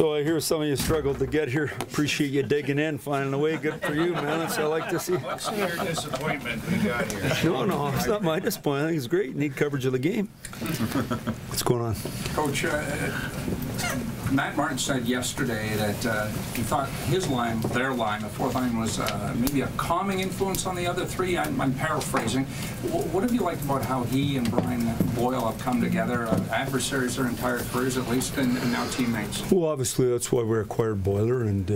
So I hear some of you struggled to get here. Appreciate you digging in, finding a way. Good for you, man. That's what I like to see. What's your disappointment we got here? No, it's not my disappointment. I think it's great. Need coverage of the game. What's going on? Coach, Matt Martin said yesterday that he thought his line, their line, the fourth line, was maybe a calming influence on the other three. I'm paraphrasing. What have you liked about how he and Brian Boyle have come together, adversaries their entire careers at least, and now teammates? Well, obviously that's why we acquired Boiler, and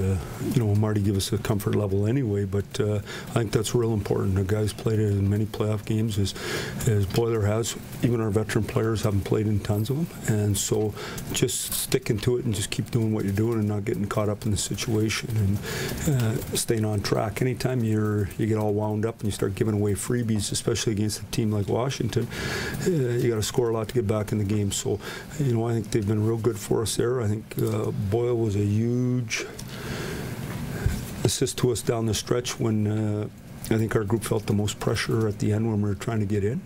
Marty gave us a comfort level anyway. But I think that's real important. The guys played in as many playoff games as Boiler has. Even our veteran players haven't played in tons of them, and so just sticking to it and just keep doing what you're doing and not getting caught up in the situation and staying on track. Anytime you get all wound up and you start giving away freebies, especially against a team like Washington, you got to score a lot to get back in the game. So, I think they've been real good for us there. I think Boyle was a huge assist to us down the stretch when I think our group felt the most pressure at the end when we were trying to get in.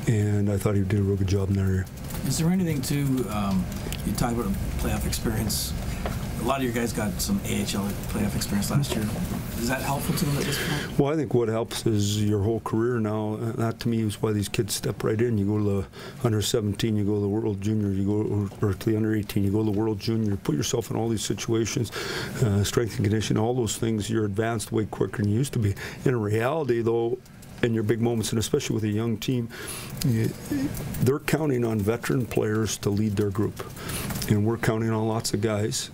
And I thought he did a real good job in that area. Is there anything to, you talk about a playoff experience, a lot of your guys got some AHL playoff experience last year. Is that helpful to them at this point? Well, I think what helps is your whole career now. That to me is why these kids step right in. You go to the under 17, you go to the World Junior, you go or to the under 18, you go to the World Junior. You put yourself in all these situations, strength and conditioning, all those things. You're advanced way quicker than you used to be. In reality, though, in your big moments, and especially with a young team, they're counting on veteran players to lead their group, and we're counting on lots of guys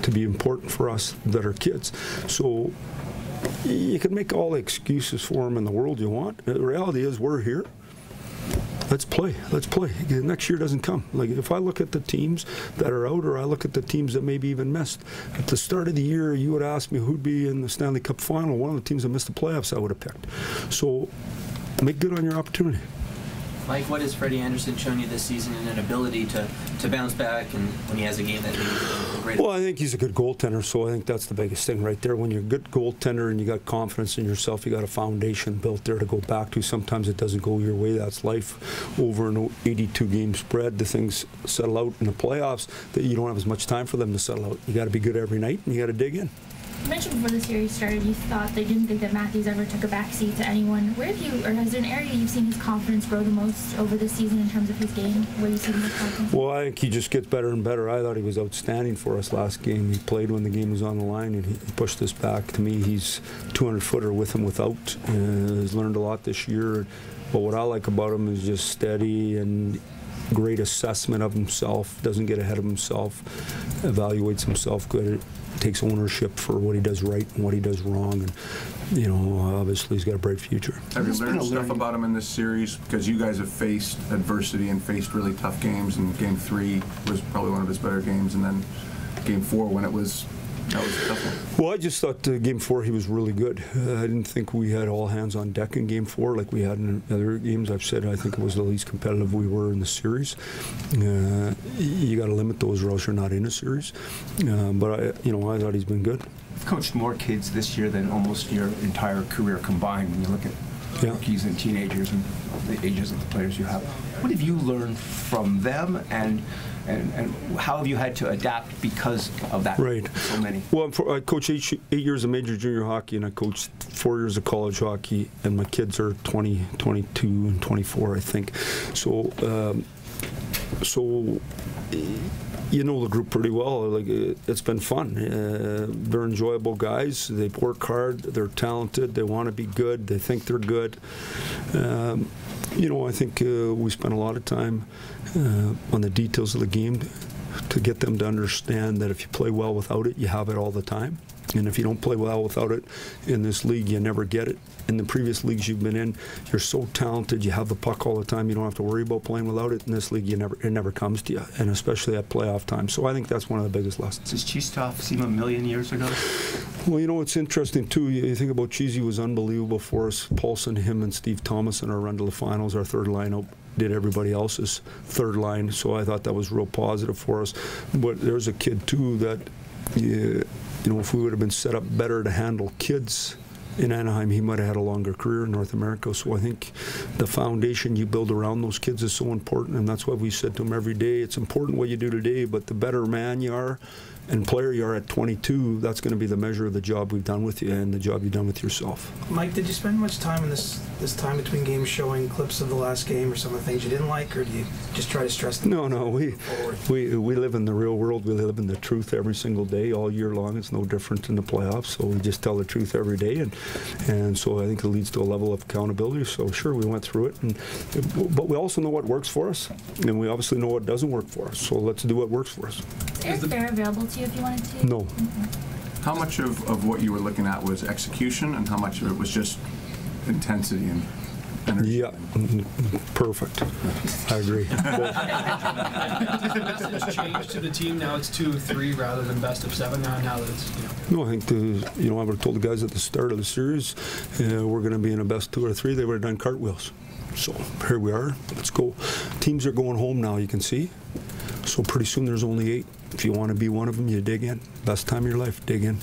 to be important for us that are kids. So you can make all the excuses for them in the world you want. The reality is we're here. Let's play. Let's play. Next year doesn't come. Like if I look at the teams that are out, or I look at the teams that maybe even missed at the start of the year, you would ask me who'd be in the Stanley Cup final. One of the teams that missed the playoffs, I would have picked. So make good on your opportunity. Mike, what has Freddie Anderson shown you this season in an ability to bounce back and when he has a game that needs a great? Well, I think he's a good goaltender, so I think that's the biggest thing right there. When you're a good goaltender and you got confidence in yourself, you got a foundation built there to go back to. Sometimes it doesn't go your way. That's life. Over an 82-game spread, the things settle out in the playoffs that you don't have as much time for them to settle out. You got to be good every night, and you got to dig in. You mentioned before the series started you thought they didn't think that Matthews ever took a backseat to anyone. Where have you, or has there an area you've seen his confidence grow the most over the season in terms of his game? Where you see him with confidence? Well, I think he just gets better and better. I thought he was outstanding for us last game. He played when the game was on the line, and he pushed us back. To me, he's 200-footer with him without. He's learned a lot this year. But what I like about him is just steady and great assessment of himself, doesn't get ahead of himself, evaluates himself good, takes ownership for what he does right and what he does wrong, and obviously he's got a bright future. Have you learned stuff about him in this series? Because you guys have faced adversity and faced really tough games, and Game 3 was probably one of his better games, and then Game 4 when that was a tough one. Well, I just thought Game 4 he was really good. I didn't think we had all hands on deck in Game 4 like we had in other games. I've said I think it was the least competitive we were in the series. You got to limit those, or else you're not in a series. But I thought he's been good. You've coached more kids this year than almost your entire career combined. When you look at rookies and teenagers and the ages of the players you have, what have you learned from them, and how have you had to adapt because of that? Right. So many. Well, I coached 8 years of major junior hockey, and I coached 4 years of college hockey, and my kids are 20, 22, and 24, I think. So you know the group pretty well. Like it's been fun. They're enjoyable guys. They work hard. They're talented. They want to be good. They think they're good. I think we spent a lot of time on the details of the game to get them to understand that if you play well without it, you have it all the time. And if you don't play well without it in this league, you never get it. In the previous leagues you've been in, you're so talented, you have the puck all the time, you don't have to worry about playing without it. In this league, it never comes to you, and especially at playoff time. So I think that's one of the biggest lessons. Does Cheestov seem a million years ago? Well, it's interesting, too. You think about Cheesy was unbelievable for us. Paulson, him, and Steve Thomas in our run to the finals, our third line did everybody else's third line, so I thought that was real positive for us. But there's a kid, too, that if we would have been set up better to handle kids in Anaheim, he might have had a longer career in North America. So I think the foundation you build around those kids is so important, and that's why we said to him every day, it's important what you do today, but the better man you are, and player you are at 22, that's going to be the measure of the job we've done with you and the job you've done with yourself. Mike, did you spend much time in this time between games showing clips of the last game or some of the things you didn't like, or do you just try to stress them? No, we live in the real world. We live in the truth every single day, all year long. It's no different in the playoffs. So we just tell the truth every day, and so I think it leads to a level of accountability. So sure, we went through it, but we also know what works for us, and we obviously know what doesn't work for us. So let's do what works for us. Is Eric Fair available to you if you wanted to? No. How much of what you were looking at was execution, and how much of it was just intensity and energy? Yeah, perfect. I agree. Does the message change to the team now? It's 2-3 rather than best of 7 now that it's, No, I think I would have told the guys at the start of the series we're going to be in a best 2 or 3. They would have done cartwheels. So here we are. Let's go. Teams are going home now. You can see. So pretty soon there's only 8. If you want to be one of them, you dig in. Best time of your life, dig in.